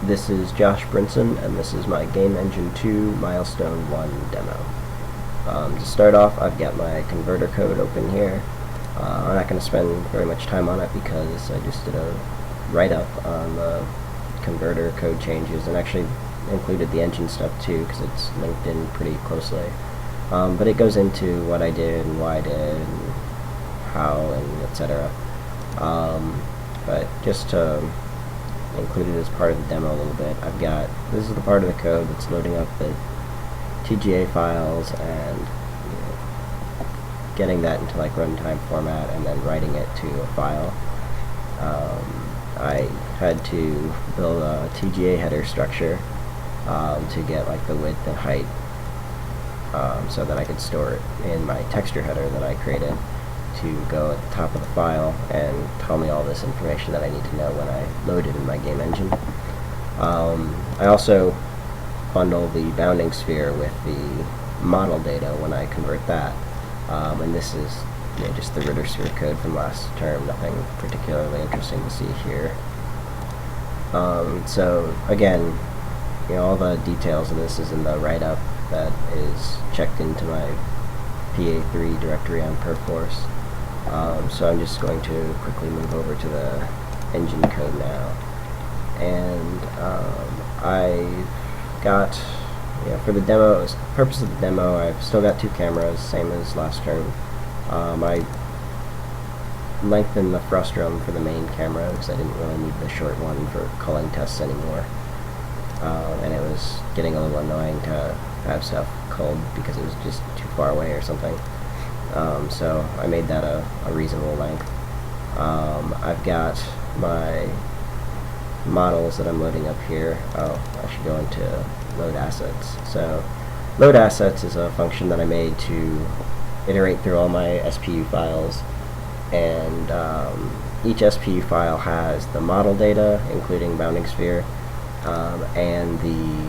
This is Josh Brinson, and this is my Game Engine 2 Milestone 1 demo. To start off, I've got my converter code open here. I'm not going to spend very much time on it because I just did a write-up on the converter code changes and actually included the engine stuff too because it's linked in pretty closely. But it goes into what I did and why I did and how and etc. But just to include it as part of the demo a little bit, this is the part of the code that's loading up the TGA files and getting that into like runtime format and then writing it to a file. I had to build a TGA header structure to get like the width and height so that I could store it in my texture header that I created to go at the top of the file and tell me all this information that I need to know when I load it in my game engine. I also bundle the bounding sphere with the model data when I convert that, and this is just the Ritter sphere code from last term, nothing particularly interesting to see here. So again, all the details of this is in the write-up that is checked into my PA3 directory on Perforce. So I'm just going to quickly move over to the engine code now, and I've got, for the demo, purpose of the demo, I've still got two cameras, same as last term. I lengthened the frustum for the main camera because I didn't really need the short one for culling tests anymore, and it was getting a little annoying to have stuff culled because it was just too far away or something. So I made that a reasonable length. I've got my models that I'm loading up here. I should go into load assets. So load assets is a function that I made to iterate through all my SPU files, and each SPU file has the model data, including bounding sphere, and the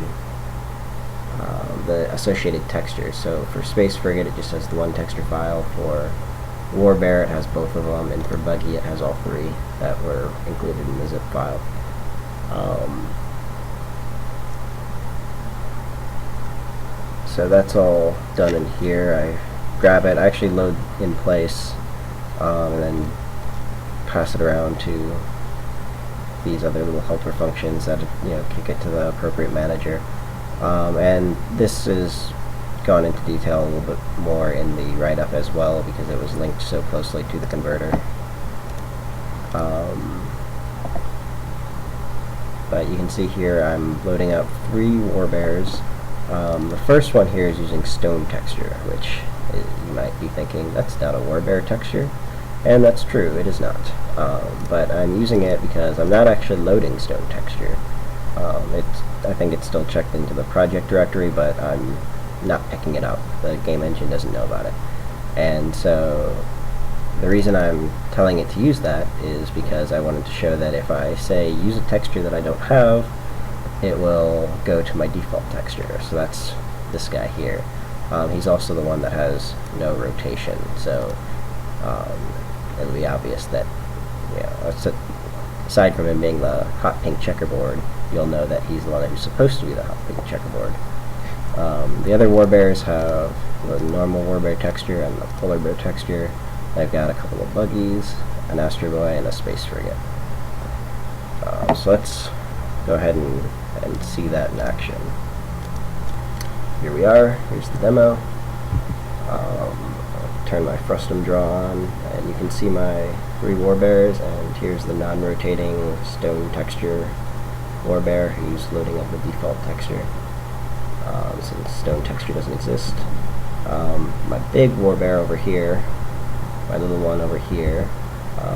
associated textures. So for Space Frigate, it just has the one texture file. For War Bear, it has both of them, and for Buggy, it has all three that were included in the zip file. So that's all done in here. I grab it, I actually load in place, and then pass it around to these other little helper functions that kick it to the appropriate manager. And this is gone into detail a little bit more in the write-up as well because it was linked so closely to the converter. But you can see here I'm loading up 3 warbears. The first one here is using stone texture, which you might be thinking that's not a warbear texture, and that's true, it is not. But I'm using it because I'm not actually loading stone texture. I think it's still checked into the project directory, but I'm not picking it up. The game engine doesn't know about it. And so the reason I'm telling it to use that is because I wanted to show that if I say use a texture that I don't have, it will go to my default texture. So that's this guy here. He's also the one that has no rotation, so it'll be obvious that, aside from him being the hot pink checkerboard, you'll know that he's the one who's supposed to be the hot pink checkerboard. The other warbears have the normal warbear texture and the polar bear texture. I've got a couple of buggies, an Astro Boy, and a Space Frigate. So let's go ahead and see that in action. Here we are. Here's the demo. I'll turn my frustum draw on, and you can see my 3 warbears, and here's the non-rotating stone texture warbear who's loading up the default texture, since stone texture doesn't exist. My big warbear over here, my little one over here,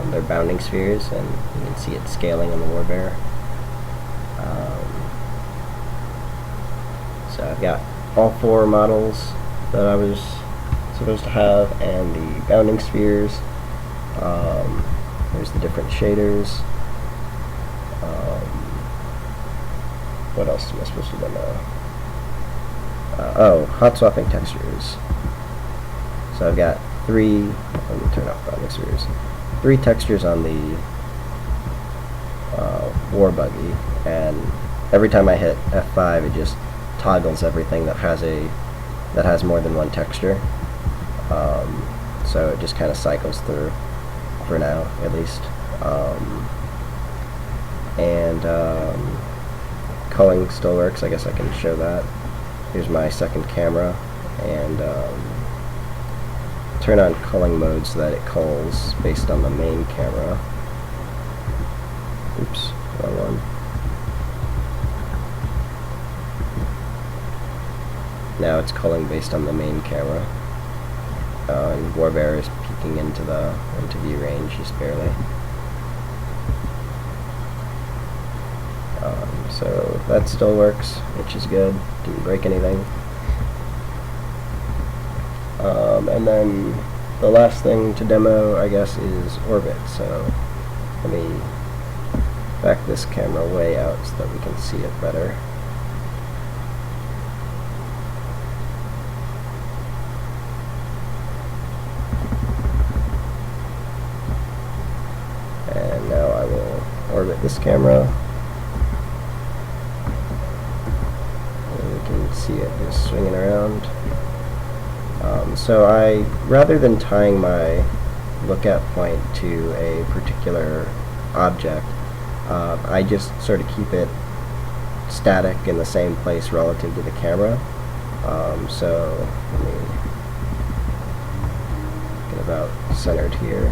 they're bounding spheres, and you can see it scaling on the warbear. So I've got all 4 models that I was supposed to have, and the bounding spheres. There's the different shaders. What else am I supposed to demo? Hot swapping textures. So I've got 3, let me turn off bounding spheres, 3 textures on the war buggy, and every time I hit F5, it just toggles everything that has more than one texture. So it just kind of cycles through for now, at least. Culling still works. I guess I can show that. Here's my second camera, and turn on culling mode so that it culls based on the main camera. Oops, wrong one. Now it's culling based on the main camera. And Warbear is peeking into view range just barely. So that still works, which is good. Didn't break anything. And then the last thing to demo, I guess, is orbit. So let me back this camera way out so that we can see it better. And now I will orbit this camera. See it just swinging around. So rather than tying my lookout point to a particular object, I just sort of keep it static in the same place relative to the camera. So let me get about centered here,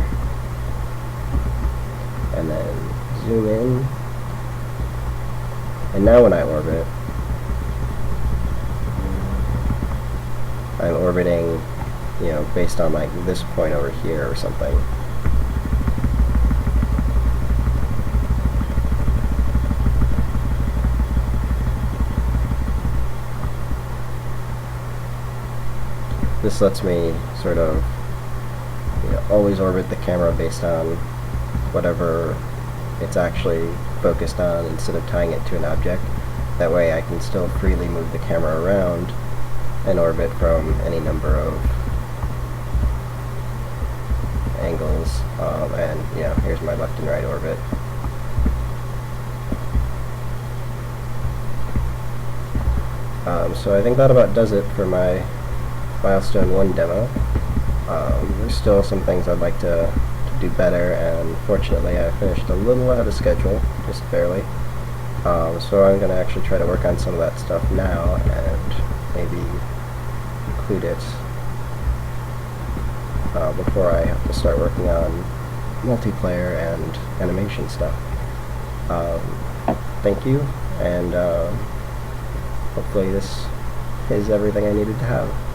and then zoom in. And now when I orbit, I'm orbiting, based on like this point over here or something. This lets me sort of always orbit the camera based on whatever it's actually focused on instead of tying it to an object. That way I can still freely move the camera around and orbit from any number of angles, and here's my left and right orbit. So I think that about does it for my Milestone 1 demo. There's still some things I'd like to do better, and fortunately I finished a little ahead of schedule, just barely. So I'm going to actually try to work on some of that stuff now, and maybe include it before I have to start working on multiplayer and animation stuff. Thank you, and hopefully this is everything I needed to have.